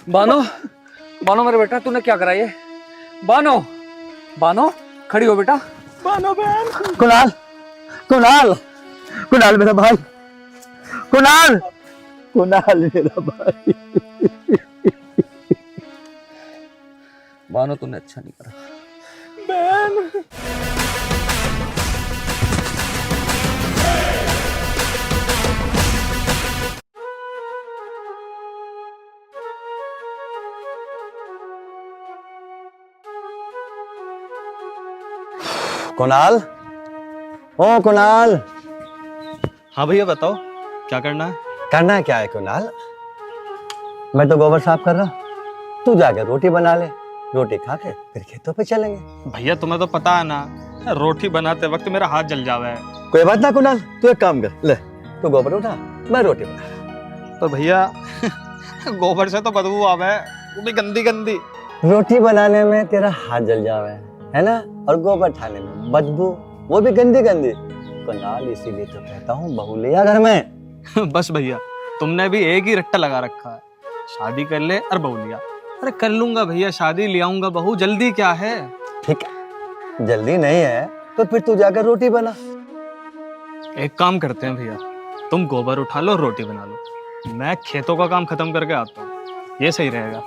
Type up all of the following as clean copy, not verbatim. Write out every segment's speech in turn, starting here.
बानो, बानो मेरे बेटा, तूने क्या करा ये? बानो, बानो, खड़ी हो बेटा। बानो बहन। कुणाल, कुणाल, कुणाल मेरा भाई, कुणाल, कुणाल मेरा भाई। बानो, तूने अच्छा नहीं करा। बहन। कुणाल, ओ कुणाल। हाँ भैया बताओ क्या करना है। करना क्या है कुणाल? मैं तो गोबर साफ कर रहा हूँ, तू जाकर रोटी बना ले, रोटी खा के फिर खेतों पे चलेंगे। भैया तुम्हें तो पता है ना, रोटी बनाते वक्त मेरा हाथ जल जावे है। कोई बात ना कुणाल, तू एक काम कर, ले तू गोबर उठा, मैं रोटी बना। तो भैया गोबर से तो बदबू आवे, वो भी गंदी गंदी। रोटी बनाने में तेरा हाथ जल जावे है ना, और गोबर उठाने में बदबू, वो भी गंदी गंदी। कुणाल इसीलिए तो कहता हूँ बहू ले आ घर में। बस भैया तुमने भी एक ही रट्टा लगा रखा है, शादी कर ले और बहू लिया। अरे कर लूंगा भैया, शादी ले आऊंगा, बहू जल्दी क्या है। ठीक है, जल्दी नहीं है तो फिर तू जाकर रोटी बना। एक काम करते हैं भैया, तुम गोबर उठा लो, रोटी बना लो, मैं खेतों का काम खत्म करके आता हूँ, ये सही रहेगा।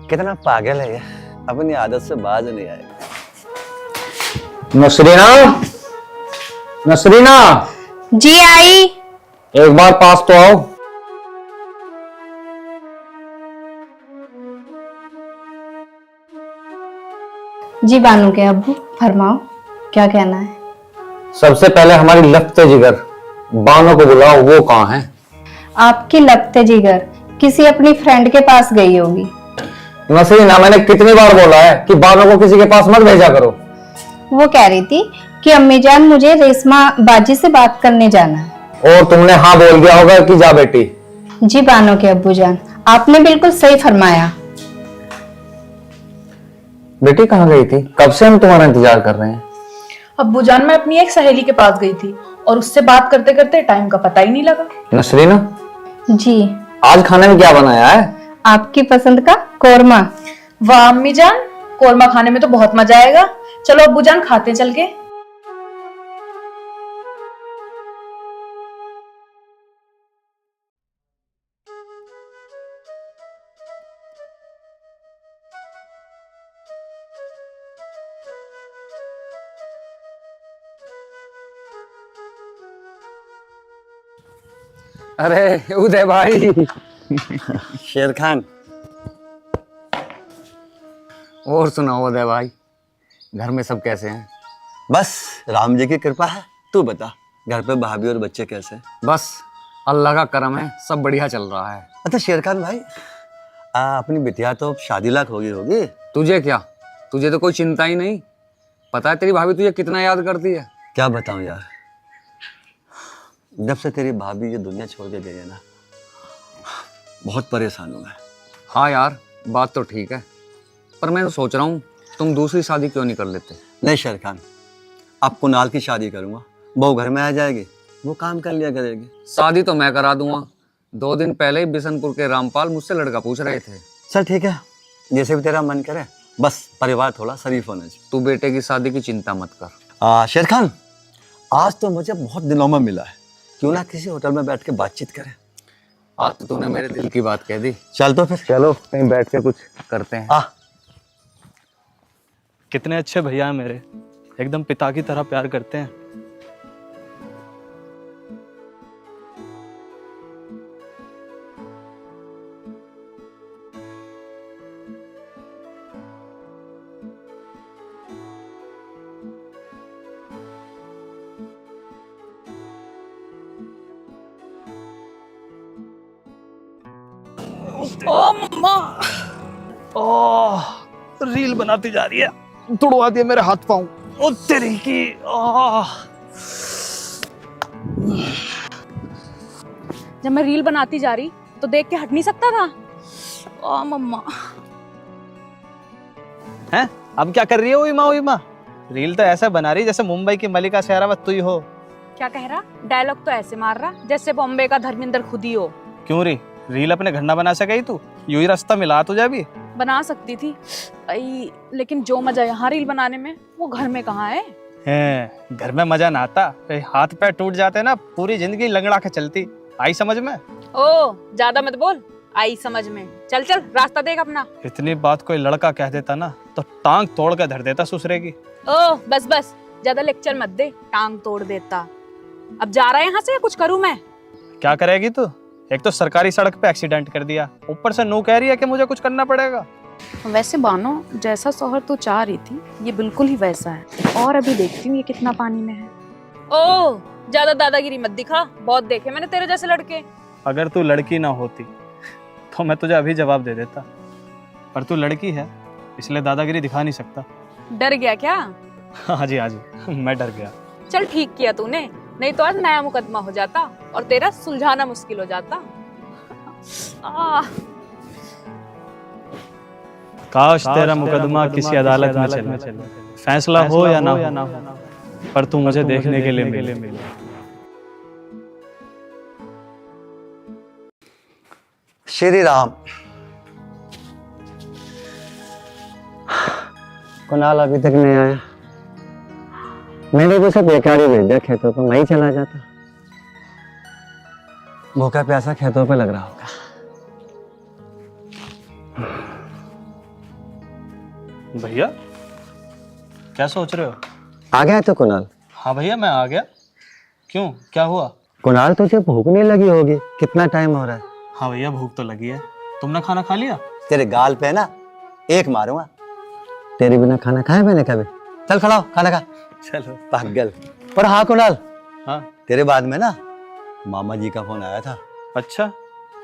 कितना पागल है ये, अपनी आदत से बाज नहीं आएगा। नसरीना, नसरीना, जी आई। एक बार पास तो आओ। जी बानू के अब्बू, फरमाओ क्या कहना है। सबसे पहले हमारी लपते जिगर बानो को बुलाओ, वो कहाँ है? आपकी लपते जिगर किसी अपनी फ्रेंड के पास गई होगी। नसरीना, मैंने कितनी बार बोला है कि बानो को किसी के पास मत भेजा करो। वो कह रही थी कि अम्मी जान मुझे रेशमा बाजी से बात करने जाना है। और तुमने हाँ बोल दिया होगा कि जा बेटी। जी बानो के अब्बू जान, आपने बिल्कुल सही फरमाया। बेटी कहाँ गई थी? कब से हम तुम्हारा इंतजार कर रहे हैं। अब्बू जान, मैं अपनी एक सहेली के पास गई थी और उससे बात करते करते टाइम का पता ही नहीं लगा। नसरीना, जी आज खाने में क्या बनाया है? आपकी पसंद का कोरमा। वाह अम्मी जान, कोरमा खाने में तो बहुत मजा आएगा। चलो अब्बू जान, खाते हैं चल के। अरे उदय भाई। शेर खान। और सुनाओ उदय भाई, घर में सब कैसे हैं? बस राम जी की कृपा है, तू बता घर पे भाभी और बच्चे कैसे हैं? बस अल्लाह का करम है, सब बढ़िया चल रहा है। अच्छा शेर खान भाई, अपनी बिटिया तो शादी लायक होगी होगी। तुझे क्या, तुझे तो कोई चिंता ही नहीं। पता है तेरी भाभी तुझे कितना याद करती है। क्या बताऊं यार, जब से तेरी भाभी ये दुनिया छोड़ के गई है ना, बहुत परेशान हूं मैं। हाँ यार, बात तो ठीक है, पर मैं तो सोच रहा हूँ तुम दूसरी शादी क्यों नहीं कर लेते। नहीं शेर खान, अब कुणाल की शादी करूंगा, बहू घर में आ जाएगी, वो काम कर लिया करेगी। शादी तो मैं करा दूंगा। 2 दिन पहले ही बिशनपुर के रामपाल मुझसे लड़का पूछ रहे थे। चल ठीक है, जैसे भी तेरा मन करे, बस परिवार थोड़ा शरीफ होना चाहिए। तू बेटे की शादी की चिंता मत कर। शेर खान, आज तो मुझे बहुत दिनों में मिला है, क्यों ना किसी होटल में बैठ के बातचीत करें। आज तो तूने मेरे दिल की बात कह दी। चल तो फिर चलो कहीं बैठ के कुछ करते हैं। कितने अच्छे भैया हैं मेरे, एकदम पिता की तरह प्यार करते हैं। रील बनाती जा रही है, तुड़वा दिया मेरे हाथ पांव। ओ तेरी की। जब मैं रील बनाती जा रही तो देख के हट नहीं सकता था। ओ मम्मा। हैं? अब क्या कर रही है उइमा? रील तो ऐसा बना रही जैसे मुंबई की मलिका शेरावत तू ही हो। क्या कह रहा? डायलॉग तो ऐसे मार रहा जैसे बॉम्बे का धर्मेंद्र खुद ही हो। क्यों री, रील अपने घर ना बना सके तू? यू ही रास्ता मिला तुझे अभी। बना सकती थी भाई, लेकिन जो मजा यहाँ रील बनाने में वो घर में कहाँ है। घर में मजा ना आता, हाथ पैर टूट जाते ना, पूरी जिंदगी लंगड़ा के चलती। आई समझ में? ओ ज्यादा मत बोल, आई समझ में। चल चल रास्ता देख अपना। इतनी बात कोई लड़का कह देता ना तो टांग तोड़ के धर देता ससुरे की। ओ बस बस, ज्यादा लेक्चर मत दे, टांग तोड़ देता। अब जा रहा है यहाँ से, कुछ करूँ मैं? क्या करेगी तू? एक तो सरकारी सड़क पे एक्सीडेंट कर दिया, ऊपर से नू कह रही है कि मुझे कुछ करना पड़ेगा। वैसे बानो, जैसा शौहर तू चाह रही थी ये बिल्कुल ही वैसा है। और अभी देखती हूँ ये कितना पानी में है। ओ ज्यादा दादागिरी मत दिखा, बहुत देखे मैंने तेरे जैसे लड़के। अगर तू लड़की ना होती तो मैं तुझे अभी जवाब दे देता, पर तू लड़की है इसलिए दादागिरी दिखा नहीं सकता। डर गया क्या? हाँ जी मैं डर गया। चल ठीक किया तूने, नहीं तो आज नया मुकदमा हो जाता और तेरा सुलझाना मुश्किल हो जाता। काश तेरा मुकदमा किसी अदालत में चले, फैसला हो या ना हो, पर तू मुझे देखने के लिए मिले। श्री राम। कुणाल अभी तक नहीं आया। मैंने तो सब बेकार ही भेज दिया खेतों पर, मैं ही चला जाता। भूखा प्यासा खेतों पे लग रहा होगा। भैया क्या सोच रहे हो? आ गया तो कुणाल? हाँ भैया मैं आ गया। क्यों, क्या हुआ? कुणाल तुझे भूख नहीं लगी होगी? कितना टाइम हो रहा है? हाँ भैया भूख तो लगी है। तुमने खाना खा लिया? तेरे गाल पे ना एक मारूंगा। तेरे बिना खाना खाया मैंने कभी? चल खड़ा हो, खाना खा। चलो। पागल। पर हाँ कुणाल, हाँ तेरे बाद में ना मामा जी का फोन आया था। अच्छा,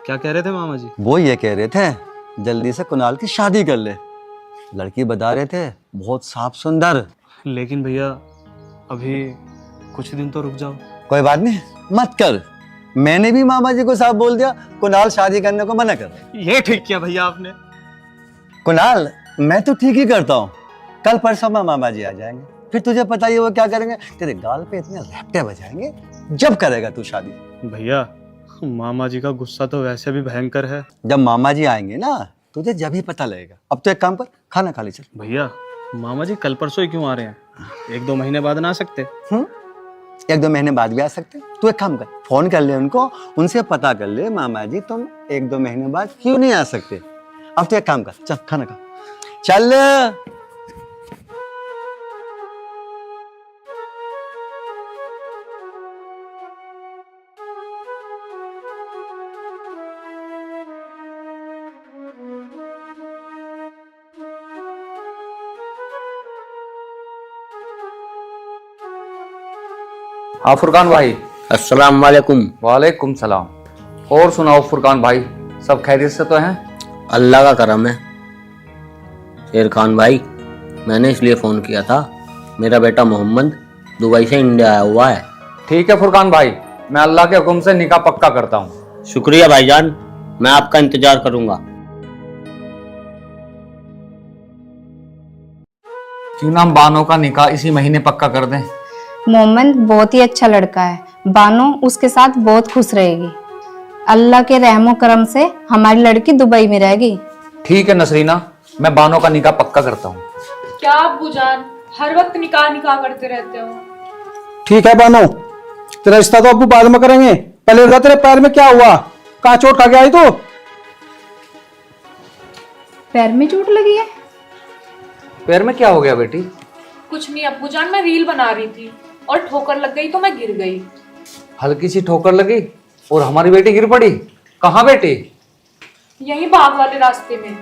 क्या कह रहे थे मामा जी? वो ये कह रहे थे जल्दी से कुणाल की शादी कर ले। लड़की बता रहे थे बहुत साफ सुंदर। लेकिन भैया अभी कुछ दिन तो रुक जाओ। कोई बात नहीं, मत कर। मैंने भी मामा जी को साफ बोल दिया कुणाल शादी करने को मना कर रहे। ये ठीक किया भैया आपने। कुणाल मैं तो ठीक ही करता हूँ। कल परसों में मामा जी आ जाएंगे, फिर तुझे पता ही वो क्या करेंगे, तेरे गाल पे इतने रैप्टे बजाएंगे। जब करेगा तू शादी? भैया मामा जी का गुस्सा तो वैसे भी भयंकर है। जब मामा जी आएंगे ना तुझे जब ही पता लगेगा। अब तो एक काम कर, खाना खा ले चल। भैया मामा जी कल परसों ही क्यों आ रहे हैं? 1-2 महीने बाद ना आ सकते? 1-2 महीने बाद भी आ सकते। तू एक काम कर, फोन कर ले उनको, उनसे पता कर ले मामा जी तुम 1-2 महीने बाद क्यों नहीं आ सकते। अब तो एक काम कर, चल खाना खा चल। हाँ फुरकान भाई। अस्सलाम वालेकुम। वालेकुम सलाम। और सुनाओ फुरकान भाई, सब खैरियत से तो हैं? अल्लाह का करम है। शेर खान भाई, मैंने इसलिए फ़ोन किया था, मेरा बेटा मोहम्मद दुबई से इंडिया आया हुआ है। ठीक है फुरकान भाई, मैं अल्लाह के हुक्म से निकाह पक्का करता हूँ। शुक्रिया भाईजान, मैं आपका इंतजार करूंगा। क्यों ना हम बानो का निकाह इसी महीने पक्का कर दें? मोहम्मद बहुत ही अच्छा लड़का है, बानो उसके साथ बहुत खुश रहेगी। अल्लाह के रहमो करम से हमारी लड़की दुबई में रहेगी। ठीक है नसरीना, मैं बानो का निकाह पक्का करता हूँ। क्या अब्बूजान हर वक्त निकाह निकाह करते रहते हो? ठीक है बानो, तेरा रिश्ता तो अब्बू बाद में करेंगे, पहले बता तेरे पैर में क्या हुआ? कहाँ चोट खा के आई तू? पैर में चोट लगी है? पैर में क्या हो गया बेटी? कुछ नहीं अब्बूजान, मैं रील बना रही थी और ठोकर लग गई तो मैं गिर गई। हल्की सी ठोकर लगी और हमारी बेटी गिर पड़ी। कहाँ बेटी? यही बाग वाले रास्ते में।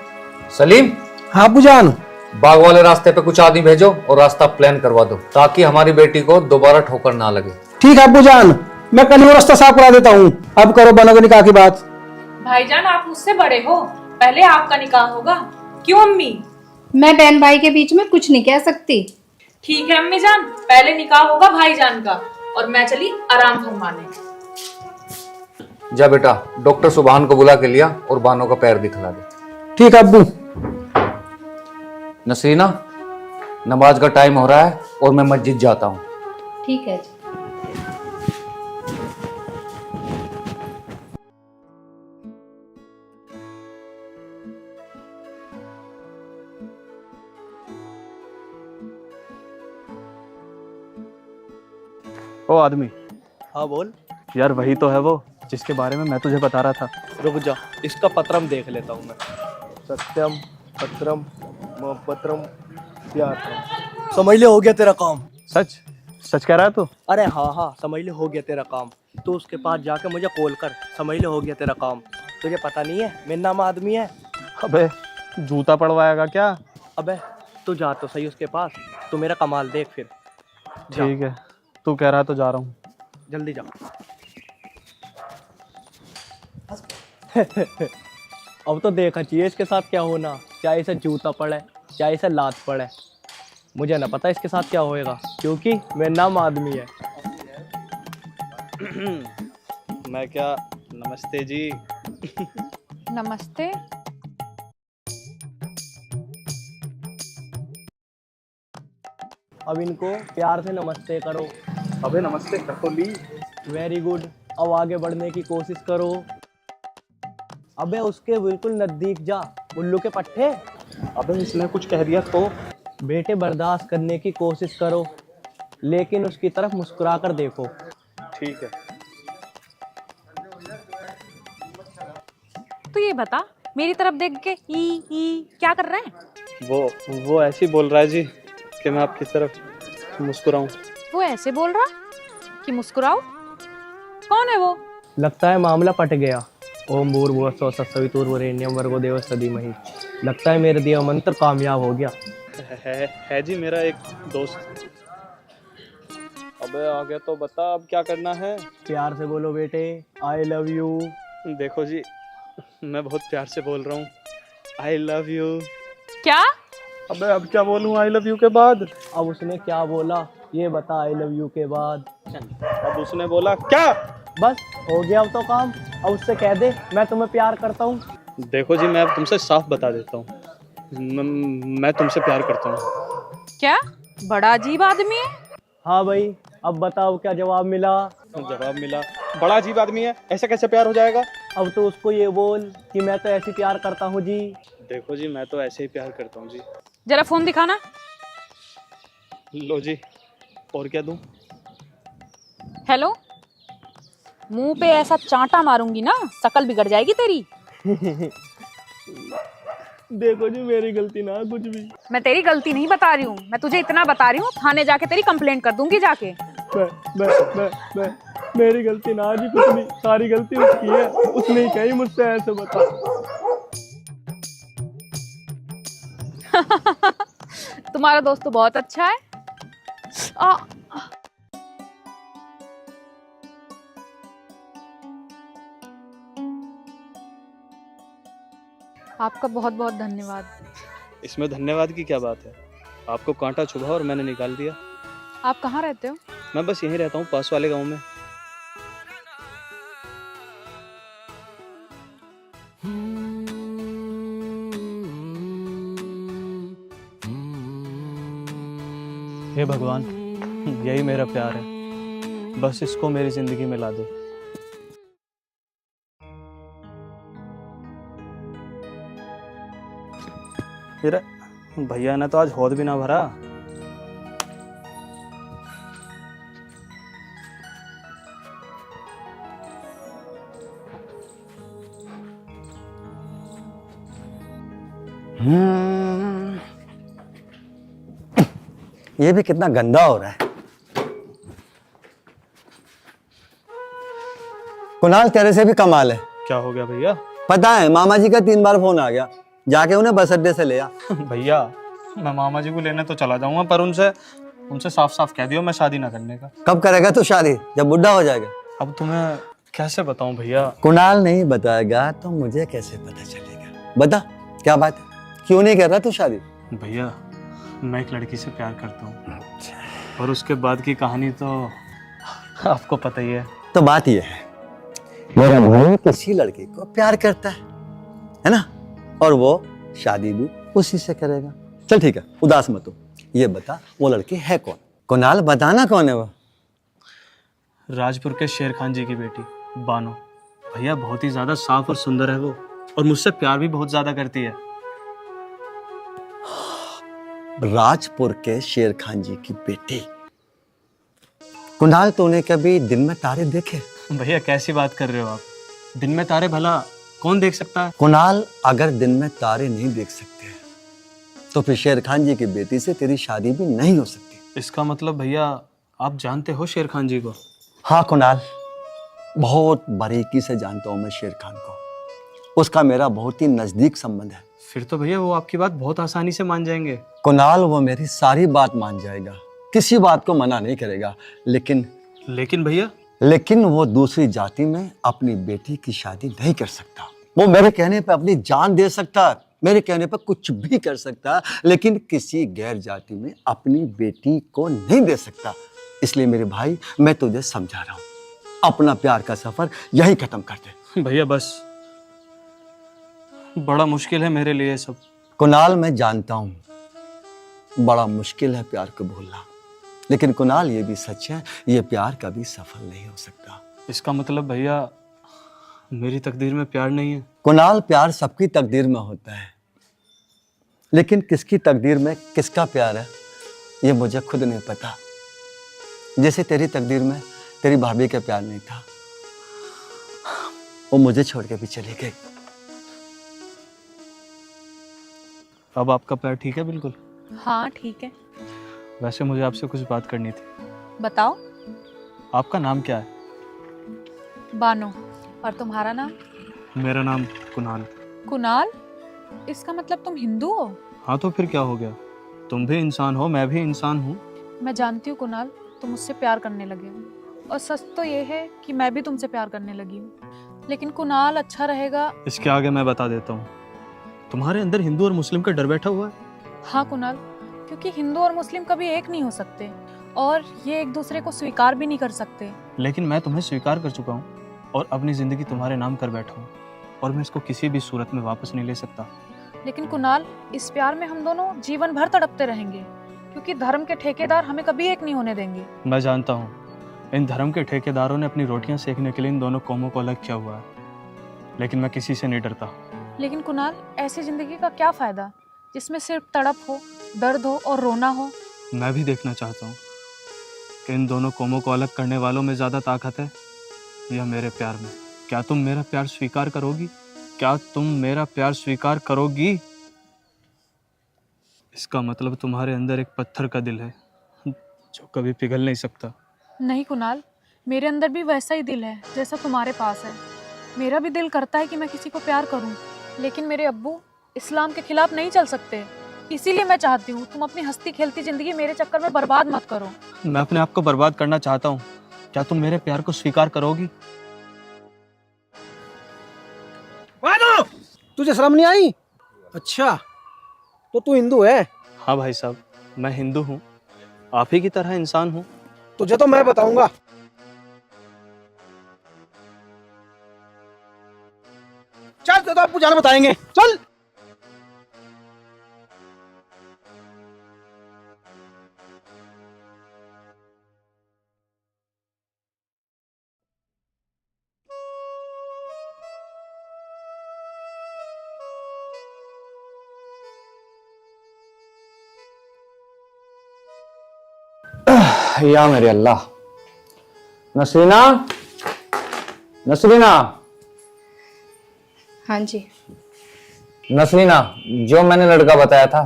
सलीम, हाँ अब्बूजान। बाग वाले रास्ते पे कुछ आदमी भेजो और रास्ता प्लान करवा दो ताकि हमारी बेटी को दोबारा ठोकर ना लगे। ठीक है अब्बूजान, मैं कल ही वो रास्ता साफ करा देता हूँ। अब करो बानो के निकाह की बात। भाईजान आप मुझसे बड़े हो, पहले आपका निकाह होगा। क्यों अम्मी? मैं बहन भाई के बीच में कुछ नहीं कह सकती। ठीक है अम्मी जान, पहले निकाह होगा भाईजान का और मैं चली आराम फरमाने। जा बेटा, डॉक्टर सुभान को बुला के लिया और बानो का पैर दिखला दे। ठीक है अब्बू। नसरीना, नमाज का टाइम हो रहा है और मैं मस्जिद जाता हूँ। ठीक है। ओ आदमी, हाँ बोल। यार वही तो है वो जिसके बारे में मैं तुझे बता रहा था। रुक जा, इसका पत्रम देख लेता हूँ मैं। सत्यम पत्रम पत्रम प्यार। समझ ले, हो गया तेरा काम। सच सच कह रहा है तू? अरे हाँ हाँ, समझ ले हो गया तेरा काम। तू उसके पास जाके मुझे कॉल कर, समझ ले हो गया तेरा काम। तुझे पता नहीं है मेरा नाम आदमी है। अबे जूता पड़वाएगा क्या? अबे तू जा तो सही उसके पास, तू मेरा कमाल देख फिर। जा, ठीक है, तू कह रहा है तो जा रहा हूँ। जल्दी जा। अब तो देखा चाहिए इसके साथ क्या होना, चाहे इसे जूता पड़े चाहे इसे लात पड़े। मुझे ना पता इसके साथ क्या होएगा, क्योंकि मेरा नाम आदमी है। मैं क्या, नमस्ते जी। नमस्ते। अब इनको प्यार से नमस्ते करो। अबे नमस्ते कर तो ली। वेरी गुड, अब आगे बढ़ने की कोशिश करो। अबे उसके बिल्कुल नजदीक जा, उल्लू के पट्टे। अबे इसने कुछ कह दिया तो? बेटे बर्दाश्त करने की कोशिश करो, लेकिन उसकी तरफ मुस्कुरा कर देखो। ठीक है। तो ये बता, मेरी तरफ देख के ई क्या कर रहे हैं? वो ऐसे ही बोल रहा है जी कि मैं आपकी तरफ मुस्कुराऊं। वो ऐसे बोल रहा कि मुस्कुराओ? कौन है वो? लगता है मामला पट गया। ओम भूर्भुवस्सुः सवितुर्वरेण्यं भर्गो देवस्य धीमहि। लगता है मेरा दिया मंत्र कामयाब हो गया। है जी मेरा एक दोस्त। अबे आगे तो बता अब क्या करना है? प्यार से बोलो बेटे, आई लव यू। देखो जी, मैं बहुत प्यार से बोल रहा हूँ, आई लव यू। क्या? अबे अब क्या बोलूँ आई लव यू के बाद? अब उसने क्या बोला ये बता, आई लव यू के बाद। अब उसने बोला क्या? बस हो गया अब तो काम। अब उससे कह दे मैं तुम्हें प्यार करता हूँ। देखो जी, मैं अब तुमसे साफ बता देता हूँ, मैं तुमसे प्यार करता हूँ। क्या? बड़ा अजीब आदमी है। हाँ भाई, अब बताओ क्या जवाब मिला? जवाब मिला, बड़ा अजीब आदमी है, ऐसे कैसे प्यार हो जाएगा? अब तो उसको ये बोल कि मैं तो ऐसे प्यार करता हूँ जी। देखो जी, मैं तो ऐसे ही प्यार करता हूँ जी। जरा फोन दिखाना। लो जी, और क्या दूं? हेलो। मुंह पे ऐसा चांटा मारूंगी ना, शकल बिगड़ जाएगी तेरी। देखो जी, मेरी गलती ना कुछ भी। मैं तेरी गलती नहीं बता रही हूँ, मैं तुझे इतना बता रही हूँ, थाने जाके तेरी कंप्लेंट कर दूंगी जाके। मेरी गलती ना जी कुछ नहीं, सारी गलती उसकी है। उसने ही कही मुझसे ऐसे बता। तुम्हारा दोस्त तो बहुत अच्छा है। आपका बहुत बहुत धन्यवाद। इसमें धन्यवाद की क्या बात है? आपको कांटा चुभा और मैंने निकाल दिया। आप कहाँ रहते हो? मैं बस यहीं रहता हूँ, पास वाले गांव में। हे भगवान, यही मेरा प्यार है, बस इसको मेरी जिंदगी में ला दे। फिर भैया ने तो आज हौद भी ना भरा। ये भी कितना गंदा हो रहा है। कुणाल, तेरे से भी कमाल है। क्या हो गया भैया? पता है, मामा जी का 3 बार फोन आ गया, जाके उन्हें बस अड्डे से ले आ। भैया मैं मामा जी को लेने तो चला जाऊंगा, पर उनसे साफ साफ कह दियो मैं शादी ना करने का। कब करेगा तू शादी? जब बुढ़ा हो जाएगा। अब तुम्हें कैसे बताऊं भैया? कुणाल नहीं बताएगा तो मुझे कैसे पता चलेगा? बता क्या बात है, क्यों नहीं कर रहा तू शादी? भैया मैं एक लड़की से प्यार करता हूँ, और उसके बाद की कहानी तो आपको पता ही है। तो बात ये है, मेरा भाई किसी लड़की को प्यार करता है ना, और वो शादी भी उसी से करेगा। चल ठीक है, उदास मत हो। ये बता वो लड़की है कौन? कुणाल बताना कौन है वो? राजपुर के शेर खान जी की बेटी बानो। भैया बहुत ही ज्यादा साफ और सुंदर है वो, और मुझसे प्यार भी बहुत ज्यादा करती है। राजपुर के शेर खान जी की बेटी। कुणाल, तूने कभी दिन में तारे देखे? भैया कैसी बात कर रहे हो आप? दिन में तारे भला कौन देख सकता है? कुणाल, अगर दिन में तारे नहीं देख सकते तो फिर शेर खान जी की बेटी से तेरी शादी भी नहीं हो सकती। इसका मतलब भैया आप जानते हो शेर खान जी को? हाँ कुणाल, बहुत बारीकी से जानता हूँ मैं शेर खान को। उसका मेरा बहुत ही नजदीक संबंध है। फिर तो भैया वो आपकी बात बहुत आसानी से मान जाएंगे। कुणाल, वो मेरी सारी बात मान जाएगा, किसी बात को मना नहीं करेगा, लेकिन भैया लेकिन वो दूसरी जाति में अपनी बेटी की शादी नहीं कर सकता। वो मेरे कहने पर अपनी जान दे सकता, मेरे कहने पर कुछ भी कर सकता, लेकिन किसी गैर जाति में अपनी बेटी को नहीं दे सकता। इसलिए मेरे भाई, मैं तुझे समझा रहा हूँ, अपना प्यार का सफर यही खत्म कर दे। भैया बस, बड़ा मुश्किल है मेरे लिए सब। कुणाल, मैं जानता हूँ बड़ा मुश्किल है प्यार को भूलना, लेकिन कुणाल ये भी सच है, ये प्यार कभी सफल नहीं हो सकता। इसका मतलब भैया मेरी तकदीर में प्यार नहीं है? कुणाल, प्यार सबकी तकदीर में होता है, लेकिन किसकी तकदीर में किसका प्यार है ये मुझे खुद नहीं पता। जैसे तेरी तकदीर में तेरी भाभी का प्यार नहीं था, वो मुझे छोड़ के भी चली गई। अब आपका प्यार ठीक है? बिल्कुल। हाँ ठीक है। वैसे मुझे आपसे कुछ बात करनी थी। बताओ। आपका नाम क्या है? बानो। और तुम्हारा नाम? मेरा नाम कुणाल। कुणाल? इसका मतलब तुम हिंदू हो? हाँ तो फिर क्या हो गया, तुम भी इंसान हो, मैं भी इंसान हूँ। मैं जानती हूँ कुणाल, तुम मुझसे प्यार करने लगे हो, और सच तो ये है कि मैं भी तुमसे प्यार करने लगी हूँ। लेकिन कुणाल, अच्छा रहेगा। इसके आगे मैं बता देता हूँ, तुम्हारे अंदर हिंदू और मुस्लिम का डर बैठा हुआ है। हाँ कुणाल, क्योंकि हिंदू और मुस्लिम कभी एक नहीं हो सकते, और ये एक दूसरे को स्वीकार भी नहीं कर सकते। लेकिन मैं तुम्हें स्वीकार कर चुका हूँ और अपनी जिंदगी तुम्हारे नाम कर बैठा हूँ, और मैं इसको किसी भी सूरत में वापस नहीं ले सकता। लेकिन कुणाल, इस प्यार में हम दोनों जीवन भर तड़पते रहेंगे, क्योंकि धर्म के ठेकेदार हमें कभी एक नहीं होने देंगे। मैं जानता हूँ, इन धर्म के ठेकेदारों ने अपनी रोटियां सेकने के लिए इन दोनों कौमों को अलग किया हुआ है, लेकिन मैं किसी से नहीं डरता। लेकिन कुणाल, ऐसी जिंदगी का क्या फायदा जिसमें सिर्फ तड़प हो, दर्द हो और रोना हो। मैं भी देखना चाहता हूँ कि इन दोनों कौमों को अलग करने वालों में ज्यादा ताकत है या मेरे प्यार में। क्या तुम मेरा प्यार स्वीकार करोगी? क्या तुम मेरा प्यार स्वीकार करोगी? इसका मतलब तुम्हारे अंदर एक पत्थर का दिल है जो कभी पिघल नहीं सकता। नहीं कुणाल, मेरे अंदर भी वैसा ही दिल है जैसा तुम्हारे पास है। मेरा भी दिल करता है कि मैं किसी को प्यार करूं, लेकिन मेरे अब्बू इस्लाम के खिलाफ नहीं चल सकते। इसीलिए मैं चाहती हूँ तुम अपनी हंसती खेलती जिंदगी मेरे चक्कर में बर्बाद मत करो। मैं अपने आप को बर्बाद करना चाहता हूँ, क्या तुम मेरे प्यार को स्वीकार करोगी? तुझे शर्म नहीं आई? अच्छा, तो तू हिंदू है? हाँ भाई साहब, मैं हिंदू हूँ, आप ही की तरह इंसान हूँ। तुझे तो मैं बताऊंगा। चल, तो आपको जान बताएंगे, चल। या मेरे अल्लाह। नसरीना, नसरीना, हाँ जी। नसरीना, जो मैंने लड़का बताया था,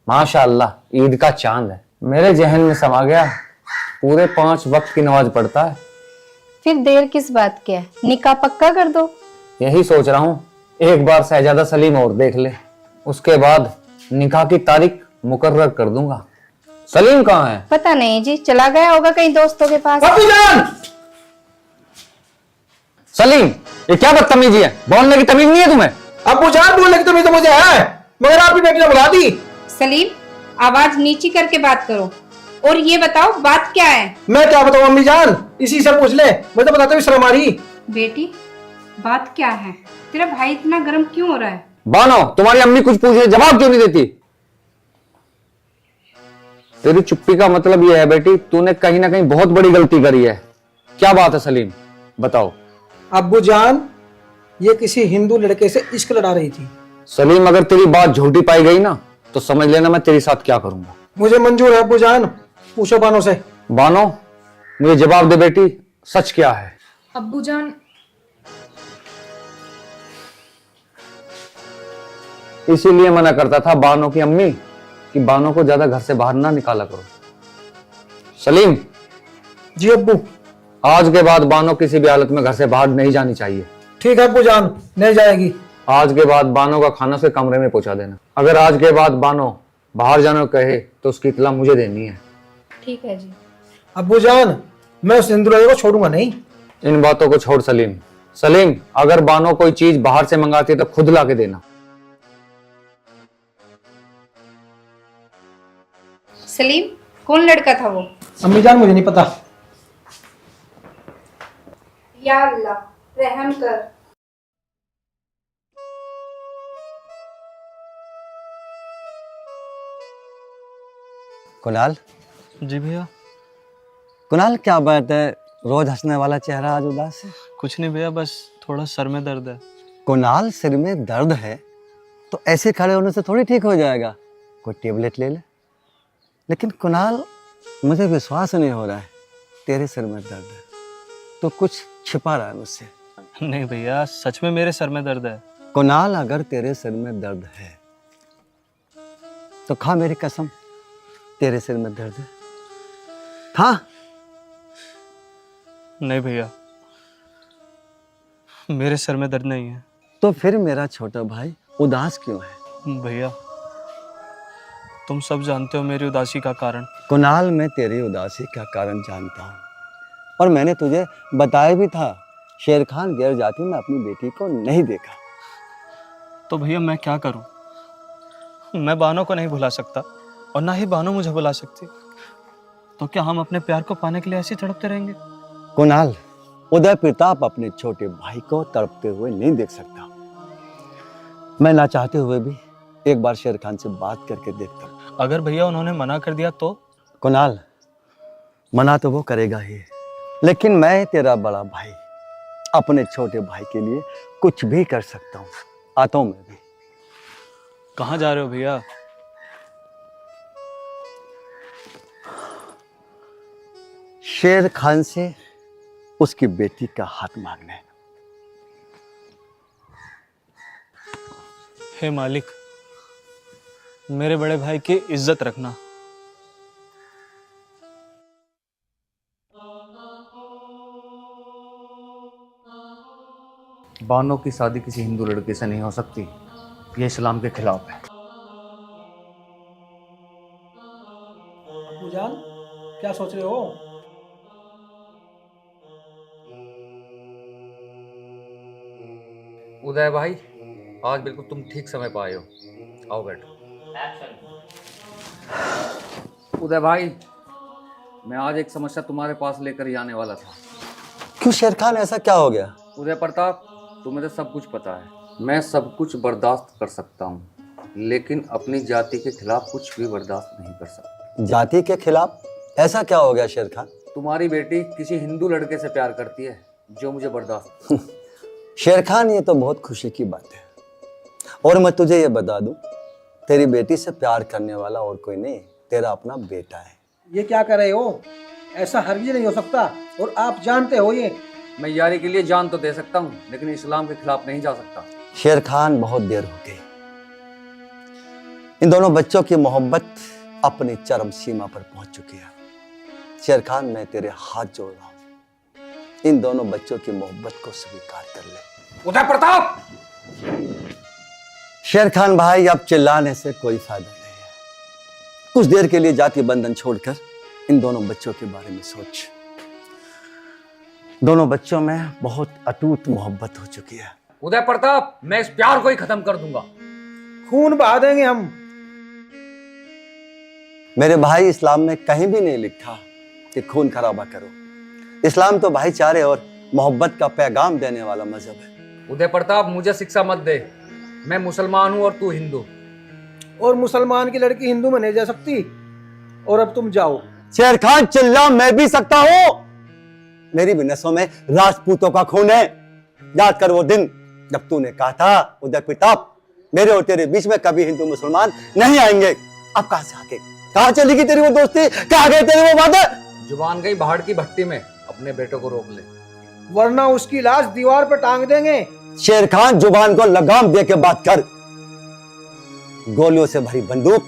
माशाअल्लाह ईद का चांद है, मेरे जहन में समा गया। पूरे 5 वक्त की नमाज पढ़ता है। फिर देर किस बात की है, निकाह पक्का कर दो। यही सोच रहा हूँ, एक बार शहजादा सलीम और देख ले, उसके बाद निकाह की तारीख मुकर्रर कर दूंगा। सलीम कहाँ है? पता नहीं जी, चला गया होगा कहीं दोस्तों के पास। सलीम, ये क्या बदतमीजी है? बोलने की तमीज नहीं है तुम्हें? अबू जान, बोलने की तमीज तो मुझे है, मगर आपकी बेटी ने बुला दी। सलीम, आवाज नीची करके बात करो, और ये बताओ बात क्या है? मैं क्या बताऊं अम्मी जान, इसी से पूछ ले, मैं तो बताता हूँ शर्म आ रही। बेटी, बात क्या है? तेरा भाई इतना गर्म क्यों हो रहा है? बानो, तुम्हारी अम्मी कुछ पूछे जवाब क्यों नहीं देती? तेरी चुप्पी का मतलब यह है बेटी, तूने कहीं ना कहीं बहुत बड़ी गलती करी है। क्या बात है सलीम, बताओ। अब्बू जान, ये किसी हिंदू लड़के से इश्क लड़ा रही थी। सलीम, अगर तेरी बात झूठी पाई गई ना, तो समझ लेना मैं तेरे साथ क्या करूंगा। मुझे मंजूर है अब्बू जान, पूछो बानो से। बानो, मुझे जवाब दे बेटी, सच क्या है? अब्बू जान, इसीलिए मना करता था बानो की अम्मी कि बानो को ज्यादा घर से बाहर ना निकाला करो। सलीम, जी अब्बू। आज के बाद बानो किसी भी हालत में घर से बाहर नहीं जानी चाहिए। ठीक है अब्बू जान, नहीं जाएगी। आज के बाद बानो का खाना उसके कमरे में पहुंचा देना। अगर आज के बाद बानो बाहर जाने को कहे तो उसकी इत्तला मुझे देनी है। ठीक है जी। अब्बू जान, मैं उस हिंदू लड़के को छोड़ूंगा नहीं। इन बातों को छोड़ सलीम। सलीम, अगर बानो कोई चीज बाहर से मंगाती है तो खुद ला के देना। सलीम, कौन लड़का था वो? अम्मी जान मुझे नहीं पता। या अल्लाह, रहम कर। कुणाल, जी भैया। कुणाल क्या बात है, रोज हंसने वाला चेहरा आज उदास है? कुछ नहीं भैया, बस थोड़ा सर में दर्द है। कुणाल, सिर में दर्द है तो ऐसे खड़े होने से थोड़ी ठीक हो जाएगा, कोई टेबलेट ले ले। लेकिन कुणाल, मुझे विश्वास नहीं हो रहा है तेरे सिर में दर्द है, तो कुछ छिपा रहा है मुझसे। नहीं भैया, सच में मेरे सर में दर्द है। कुणाल, अगर तेरे सिर में दर्द है तो खा मेरी कसम, तेरे सिर में दर्द है, खा। नहीं भैया, मेरे सर में दर्द नहीं है। तो फिर मेरा छोटा भाई उदास क्यों है? भैया, तुम सब जानते हो मेरी उदासी का कारण। कुणाल, मैं तेरी उदासी का कारण जानता हूँ और मैंने तुझे बताया भी था, शेर खान गैर जाति में अपनी बेटी को नहीं देखा। तो भैया मैं क्या करूं? मैं बानो को नहीं भुला सकता और ना ही बानो मुझे भुला सकती। तो क्या हम अपने प्यार को पाने के लिए ऐसे तड़पते रहेंगे? कुणाल, उदय प्रताप अपने छोटे भाई को तड़पते हुए नहीं देख सकता। मैं ना चाहते हुए भी एक बार शेर खान से बात करके देखता हूं। अगर भैया उन्होंने मना कर दिया तो? कुणाल, मना तो वो करेगा ही, लेकिन मैं तेरा बड़ा भाई अपने छोटे भाई के लिए कुछ भी कर सकता हूँ। आता हूं मैं भी। कहाँ जा रहे हो भैया? शेर खान से उसकी बेटी का हाथ मांगने। हे मालिक, मेरे बड़े भाई की इज्जत रखना। बानो की शादी किसी हिंदू लड़के से नहीं हो सकती, ये इस्लाम के खिलाफ है। अब्बू जान, क्या सोच रहे हो? उदय भाई, आज बिल्कुल तुम ठीक समय पर आए हो। आओ बैठो। उदय भाई, मैं आज एक समस्या तुम्हारे पास लेकर ही आने वाला था। क्यों शेर खान, ऐसा क्या हो गया? उदय प्रताप, तुम्हें तो सब कुछ पता है। मैं सब कुछ बर्दाश्त कर सकता हूँ, लेकिन अपनी जाति के खिलाफ कुछ भी बर्दाश्त नहीं कर सकता। जाति के खिलाफ ऐसा क्या हो गया शेर खान? तुम्हारी बेटी किसी हिंदू लड़के से प्यार करती है, जो मुझे बर्दाश्त। शेर खान, ये तो बहुत खुशी की बात है। और मैं तुझे ये बता दूं, तेरी बेटी से प्यार करने वाला और कोई नहीं, तेरा अपना बेटा है। ये क्या कर रहे हो? ऐसा हरगिज़ नहीं हो सकता, और आप जानते हो ये। मैं यारी के लिए जान तो दे सकता हूँ, लेकिन इस्लाम के खिलाफ नहीं जा सकता। शेर खान, बहुत देर हो गई। इन दोनों बच्चों की मोहब्बत अपनी चरम सीमा पर पहुंच चुकी है। शेर खान, मैं तेरे हाथ जोड़ रहा हूं, इन दोनों बच्चों की मोहब्बत को स्वीकार कर ले। उदय प्रताप! शेर खान भाई, अब चिल्लाने से कोई फायदा नहीं है। कुछ देर के लिए जाति बंधन छोड़कर इन दोनों बच्चों के बारे में सोच। दोनों बच्चों में बहुत अटूट मोहब्बत हो चुकी है। उदय प्रताप, मैं इस प्यार को ही खत्म कर दूंगा। खून बहा देंगे हम। मेरे भाई, इस्लाम में कहीं भी नहीं लिखा कि खून खराबा करो। इस्लाम तो भाईचारे और मोहब्बत का पैगाम देने वाला मजहब है। उदय प्रताप, मुझे शिक्षा मत दे। मैं मुसलमान हूँ और तू हिंदू। और मुसलमान की लड़की हिंदू में नहीं जा सकती। और अब तुम जाओ। शेर खान, चिल्ला मैं भी सकता हूँ। मेरी भी नसों में राजपूतों का खून है। याद कर वो दिन जब तूने कहा था, उदय प्रताप, मेरे और तेरे बीच में कभी हिंदू मुसलमान नहीं आएंगे। अब कहां से आके, कहां चली गई तेरी वो दोस्ती, कहां गए तेरे वो वादे? जुबान गई भाड़ की भट्टी में, अपने बेटे को रोक ले। वरना उसकी लाश दीवार पे टांग देंगे। शेर खान, जुबान को लगाम दे के बात कर। गोलियों से भरी बंदूक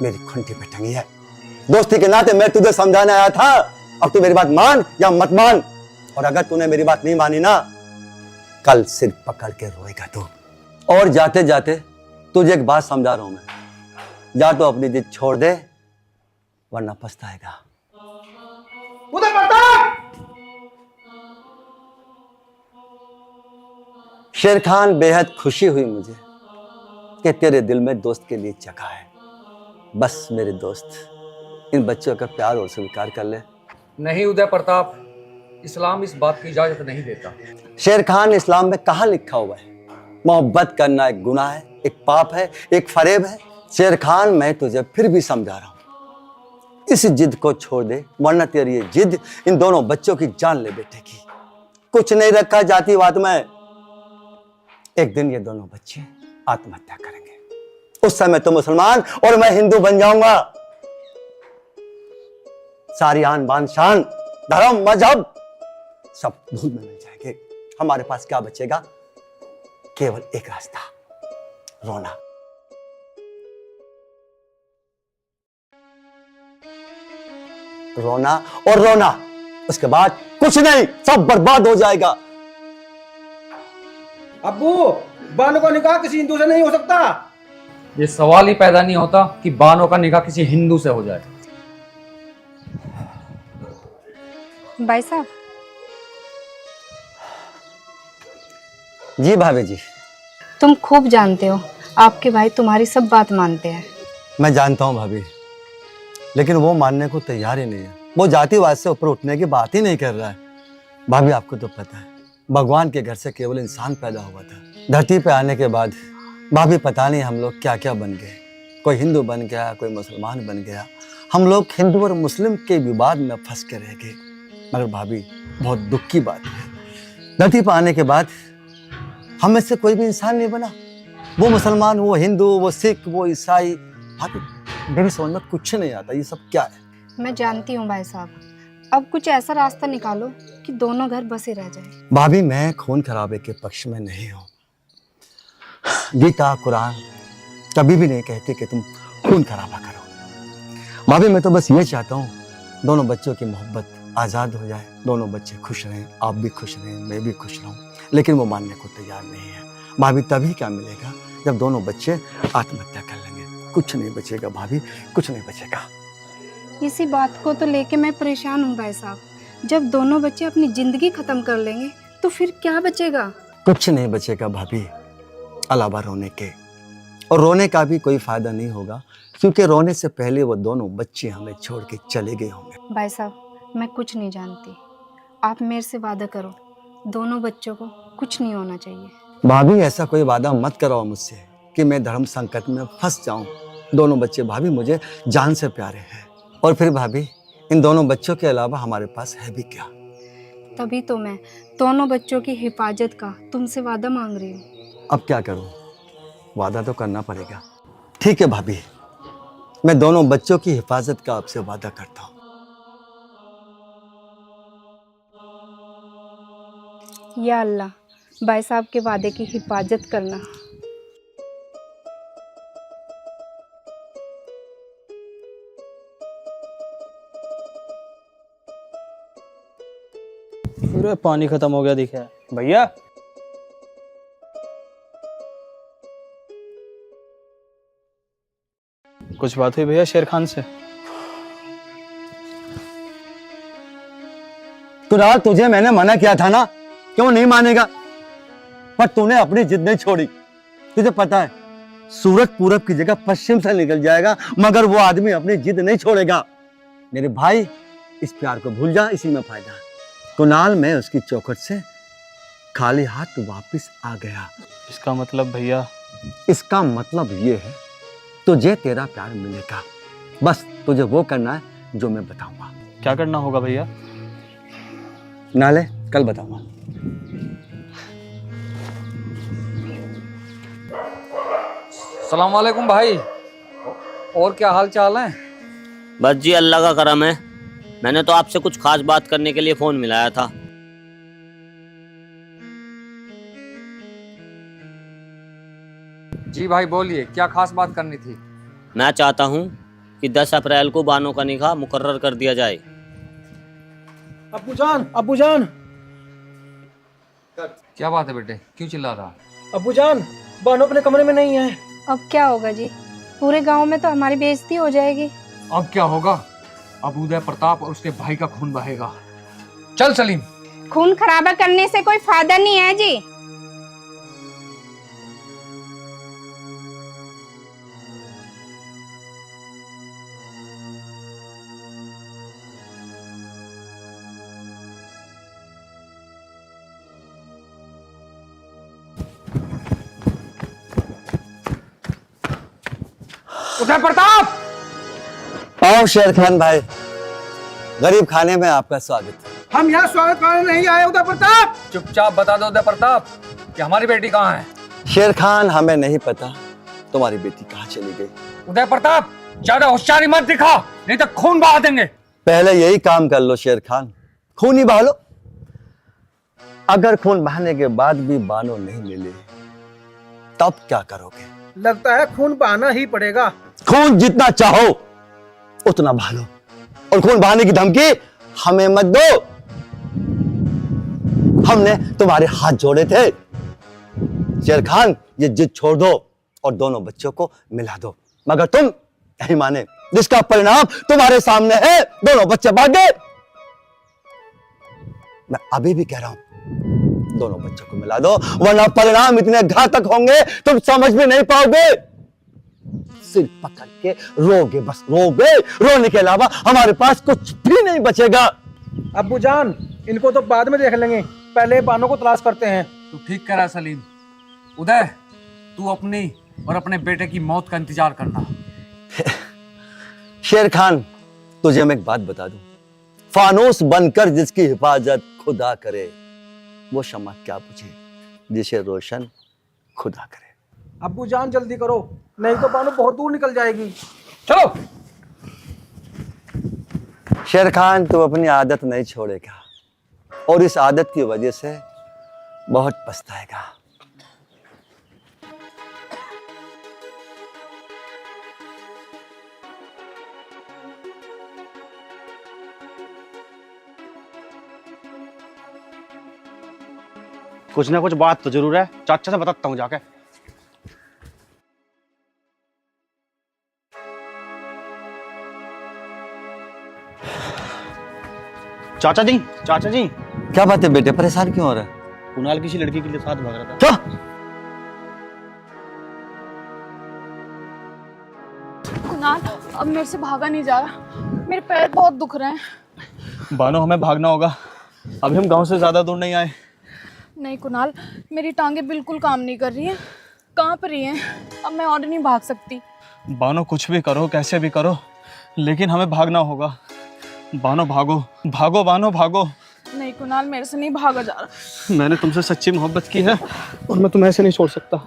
मेरी खुंटी पे टंगी है। दोस्ती के नाते मैं तुझे समझाने आया था, अब तू मेरी बात मान या मत मान। और अगर तूने मेरी बात नहीं मानी ना, कल सिर पकड़ के रोएगा तू। और जाते जाते तुझे एक बात समझा रहा हूं मैं, जा तो अपनी जिद छोड़ दे, वरना पछताएगा। उधर प्रताप! शेर खान, बेहद खुशी हुई मुझे कि तेरे दिल में दोस्त के लिए जगह है। बस मेरे दोस्त, इन बच्चों का प्यार और स्वीकार कर ले। नहीं उदय प्रताप, इस्लाम इस बात की इजाजत नहीं देता। शेर खान, इस्लाम में कहाँ लिखा हुआ है मोहब्बत करना एक गुनाह है, एक पाप है, एक फरेब है? शेर खान, मैं तुझे फिर भी समझा रहा हूं, इस जिद को छोड़ दे, वरना तेरी ये जिद इन दोनों बच्चों की जान ले बैठेगी। कुछ नहीं रखा जातिवाद में। एक दिन ये दोनों बच्चे आत्महत्या करेंगे, उस समय तो मुसलमान और मैं हिंदू बन जाऊंगा। सारी आन बान शान, धर्म, मजहब सब धूल में मिल जाएंगे। हमारे पास क्या बचेगा? केवल एक रास्ता, रोना। रोना और रोना, उसके बाद कुछ नहीं, सब बर्बाद हो जाएगा। अब्बू, बानो का निकाह किसी हिंदू से नहीं हो सकता। ये सवाल ही पैदा नहीं होता कि बानो का निकाह किसी हिंदू से हो जाए। भाई साहब, जी भाभी जी। तुम खूब जानते हो आपके भाई तुम्हारी सब बात मानते हैं। मैं जानता हूं भाभी, लेकिन वो मानने को तैयार ही नहीं है। वो जातिवाद से ऊपर उठने की बात ही नहीं कर रहा है। भाभी, आपको तो पता है, भगवान के घर से केवल इंसान पैदा हुआ था। धरती पे आने के बाद भाभी पता नहीं हम लोग क्या क्या बन गए। कोई हिंदू बन गया, कोई मुसलमान बन गया। हम लोग हिंदू और मुस्लिम के विवाद में फंस के रह गए। मगर भाभी, बहुत दुख की बात है, धरती पर आने के बाद हम में से कोई भी इंसान नहीं बना। वो मुसलमान, वो हिंदू, वो सिख, वो ईसाई। भाभी, मेरी समझ में कुछ नहीं आता, ये सब क्या है? मैं जानती हूँ भाई साहब, अब कुछ ऐसा रास्ता निकालो कि दोनों घर बसे रह जाए। भाभी, मैं खून खराबे के पक्ष में नहीं हूँ। गीता, कुरान कभी भी नहीं कहते कि तुम खून खराबा करो। भाभी, मैं तो बस ये चाहता हूँ दोनों बच्चों की मोहब्बत आज़ाद हो जाए, दोनों बच्चे खुश रहें, आप भी खुश रहें, मैं भी खुश रहूँ। लेकिन वो मानने को तैयार नहीं है। भाभी, तभी क्या मिलेगा जब दोनों बच्चे आत्महत्या कर लेंगे। कुछ नहीं बचेगा भाभी, कुछ नहीं बचेगा। इसी बात को तो लेके मैं परेशान हूँ भाई साहब। जब दोनों बच्चे अपनी जिंदगी खत्म कर लेंगे तो फिर क्या बचेगा? कुछ नहीं बचेगा भाभी, अलावा रोने के। और रोने का भी कोई फायदा नहीं होगा, क्योंकि रोने से पहले वो दोनों बच्चे हमें छोड़ के चले गए होंगे। भाई साहब, मैं कुछ नहीं जानती, आप मेरे से वादा करो, दोनों बच्चों को कुछ नहीं होना चाहिए। भाभी, ऐसा कोई वादा मत कराओ मुझसे कि मैं धर्म संकट में फंस जाऊं। दोनों बच्चे भाभी मुझे जान से प्यारे हैं। और फिर भाभी, इन दोनों बच्चों के अलावा हमारे पास है भी क्या? तभी तो मैं दोनों बच्चों की हिफाजत का तुमसे वादा मांग रही हूँ। अब क्या करूं? वादा तो करना पड़ेगा। ठीक है भाभी, मैं दोनों बच्चों की हिफाजत का आपसे वादा करता हूं। या अल्लाह, भाई साहब के वादे की हिफाजत करना। पूरा पानी खत्म हो गया दिखा है भैया। कुछ बात हुई भैया शेर खान से? कुणाल, तुझे मैंने मना किया था ना, क्यों नहीं मानेगा? पर तूने अपनी जिद नहीं छोड़ी। तुझे पता है, सूरज पूरब की जगह पश्चिम से निकल जाएगा, मगर वो आदमी अपनी जिद नहीं छोड़ेगा। मेरे भाई, इस प्यार को भूल जा, इसी में फायदा है। कुणाल, मैं उसकी चौखट से खाली हाथ वापस आ गया। इसका मतलब भैया? इसका मतलब ये है, तुझे तेरा प्यार मिलेगा। बस तुझे वो करना है जो मैं बताऊंगा। क्या करना होगा भैया? नाले, कल बताऊंगा। सलाम वालेकुम भाई, और क्या हाल चाल है? बस जी, अल्लाह का करम है। मैंने तो आपसे कुछ खास बात करने के लिए फोन मिलाया था। जी भाई बोलिए, क्या खास बात करनी थी? मैं चाहता हूँ कि 10 अप्रैल को बानो का निकाह मुकर्रर कर दिया जाए। अब्बू जान क्या बात है बेटे, क्यों चिल्ला रहा? अब्बू जान, बानो अपने कमरे में नहीं है। अब क्या होगा जी, पूरे गांव में तो हमारी बेइज्जती हो जाएगी। अब क्या होगा? अब उदय प्रताप और उसके भाई का खून बहेगा। चल सलीम। खून खराबा करने से कोई फायदा नहीं है जी। उदय प्रताप! आओ शेर खान भाई, गरीब खाने में आपका स्वागत है। हम यहाँ स्वागत करने नहीं आए उदय प्रताप। चुपचाप बता दो उदय प्रताप कि हमारी बेटी कहाँ है। शेर खान, हमें नहीं पता तुम्हारी बेटी कहाँ चली गई। उदय प्रताप, ज्यादा होशियारी मत दिखा, नहीं तो खून बहा देंगे। पहले यही काम कर लो शेर खान, खून ही बहा लो। अगर खून बहाने के बाद भी बानो नहीं मिले तब क्या करोगे? लगता है खून बहाना ही पड़ेगा। खून जितना चाहो उतना बहा लो, और खून बहाने की धमकी हमें मत दो। हमने तुम्हारे हाथ जोड़े थे। शेर खान, ये जिद छोड़ दो और दोनों बच्चों को मिला दो, मगर तुम नहीं माने, जिसका परिणाम तुम्हारे सामने है। दोनों बच्चे भाग गए। मैं अभी भी कह रहा हूं, दोनों बच्चों को मिला दो, वरना परिणाम इतने घातक होंगे तुम समझ भी नहीं पाओगे। सिर पकड़ के रोगे, बस रोगे। रोने के अलावा हमारे पास कुछ भी नहीं बचेगा। अब्बू जान, इनको तो बाद में देख लेंगे, पहले बानो को तलाश करते हैं। तू ठीक कह रहा सलीम। उदय, तू अपनी और अपने बेटे की मौत का इंतजार करना। शेर खान, तुझे मैं एक बात बता दूं, फानूस बनकर जिसकी हिफाजत खुदा करे, वो शम्मा क्या बुझे जिसे रोशन खुदा करे। अब्बू जान जल्दी करो, नहीं तो बानो बहुत दूर निकल जाएगी। चलो। शेर खान, तू अपनी आदत नहीं छोड़ेगा और इस आदत की वजह से बहुत पछताएगा। कुछ ना कुछ बात तो जरूर है, चाचा से बताता हूँ जाके। चाचा जी क्या बात है बेटे, परेशान क्यों हो रहा है? कुणाल किसी लड़की के लिए साथ भाग रहा था। क्या? कुणाल, अब मेरे से भागा नहीं जा रहा, मेरे पैर बहुत दुख रहे हैं। बानो, हमें भागना होगा। अभी हम गांव से ज्यादा दूर नहीं आए। नहीं कुणाल, मेरी टांगें बिल्कुल काम नहीं कर रही हैं, कांप रही हैं। अब मैं और नहीं भाग सकती। बानो, कुछ भी करो, कैसे भी करो, लेकिन हमें भागना होगा। बानो भागो, भागो बानो भागो। नहीं कुणाल, मेरे से नहीं भागा जा रहा। मैंने तुमसे सच्ची मोहब्बत की है और मैं तुम्हें ऐसे नहीं छोड़ सकता।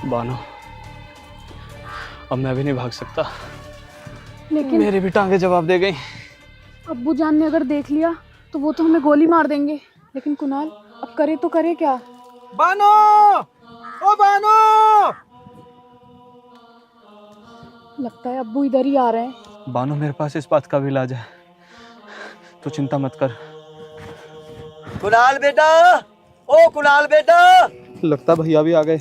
बानो, अब मैं भी नहीं भाग सकता। लेकिन मेरी भी टांगे जवाब दे गई। अब्बू जान ने अगर देख लिया तो वो तो हमें गोली मार देंगे। लेकिन कुणाल, अब करे तो करे क्या? बानो, ओ बानो! लगता है अब्बू इधर ही आ रहे हैं। बानो, मेरे पास इस बात का भी इलाज है, तू चिंता मत कर। कुणाल बेटा, ओ कुणाल बेटा। लगता भैया भी आ गए।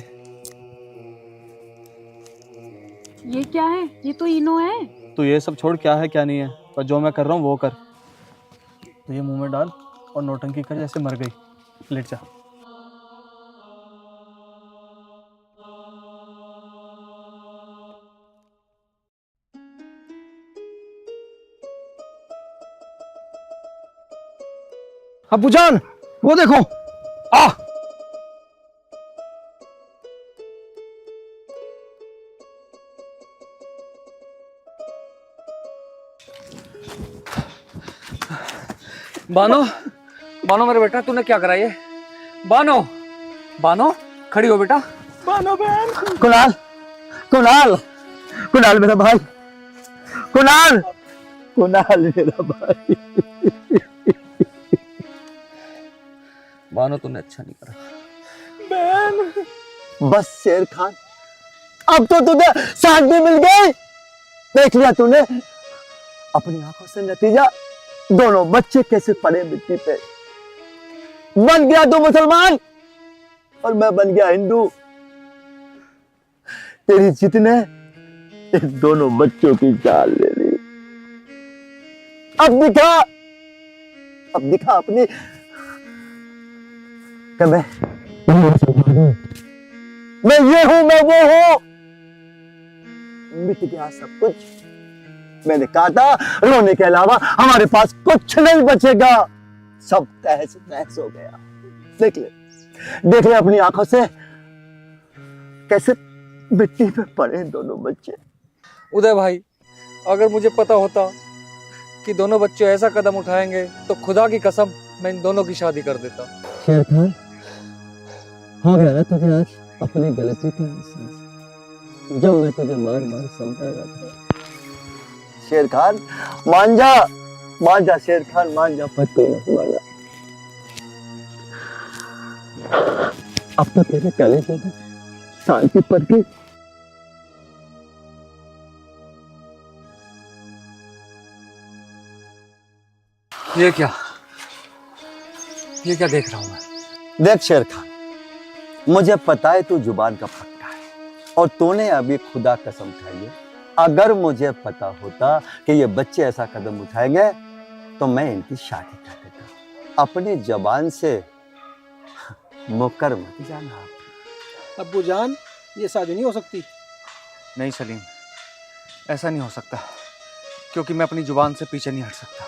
ये क्या है? ये तो इनो है। तो ये सब छोड़, क्या है क्या नहीं है, पर जो मैं कर रहा हूँ वो कर। तो ये मुंह में डाल और नौटंकी कर जैसे मर गई। लेट जा। अब्बूजान, वो देखो। आ बानो, बानो मेरे बेटा, तूने क्या करा ये? बानो, बानो खड़ी हो बेटा। कुणाल, कुणाल, कुणाल मेरा भाई, कुणाल, कुणाल मेरा भाई। बानो तूने अच्छा नहीं करा। बस शेर खान, अब तो तुझे शादी मिल गई। देख लिया तूने अपनी आंखों से नतीजा, दोनों बच्चे कैसे पड़े मिट्टी पे। बन गया तू मुसलमान और मैं बन गया हिंदू। तेरी जिद ने इन दोनों बच्चों की जान ले ली। अब दिखा अपनी कि मैं मुसलमान हूं, मैं ये हूं, मैं वो हूं। मिट गया सब कुछ। मैंने कहा था रोने के अलावा हमारे पास कुछ नहीं बचेगा। सब तहस नहस हो गया। देख ले अपनी आंखों से कैसे मिट्टी पे पड़े दोनों बच्चे। उदय भाई, अगर मुझे पता होता कि दोनों बच्चे ऐसा कदम उठाएंगे तो खुदा की कसम मैं इन दोनों की शादी कर देता। शेर खान, हो गया ना तुझे आज अपनी गलती का एहसास, जब मैं तुझे मार मार समझाया था। शेर खान मान जा शेर खान मान जा, पत्ते माना। अब तो तेरे कलेजे में शांति पड़ गई। ये क्या देख रहा हूं मैं? देख शेर खान, मुझे पता है तू जुबान का फट्टा है और तूने अभी खुदा कसम खाई है। अगर मुझे पता होता कि ये बच्चे ऐसा कदम उठाएंगे तो मैं इनकी शादी कर देता। अपनी जबान से मुकर मत जाना। अब्बूजान, ये शादी नहीं हो सकती। नहीं सलीम, ऐसा नहीं हो सकता, क्योंकि मैं अपनी जुबान से पीछे नहीं हट सकता।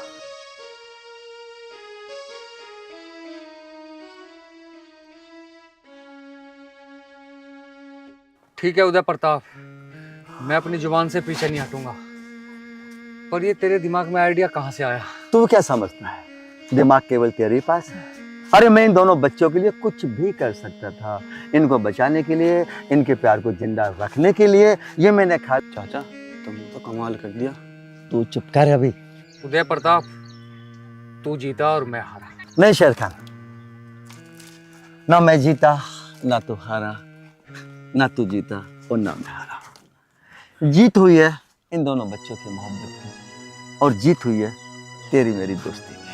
ठीक है उदय प्रताप, मैं अपनी जुबान से पीछे नहीं हटूंगा, पर ये तेरे दिमाग में आइडिया कहाँ से आया? तू क्या समझता है दिमाग केवल तेरे पास है? अरे मैं इन दोनों बच्चों के लिए कुछ भी कर सकता था। इनको बचाने के लिए, इनके प्यार को जिंदा रखने के लिए ये मैंने खा। चाचा, तुमने तो कमाल कर दिया। तू चुप कर अभी। उदय प्रताप, तू जीता और मैं हारा। नहीं शेर खान, ना मैं जीता ना तू हारा, ना तू जीता और ना मैं हारा। जीत हुई है इन दोनों बच्चों की मोहब्बत की और जीत हुई है तेरी मेरी दोस्ती की।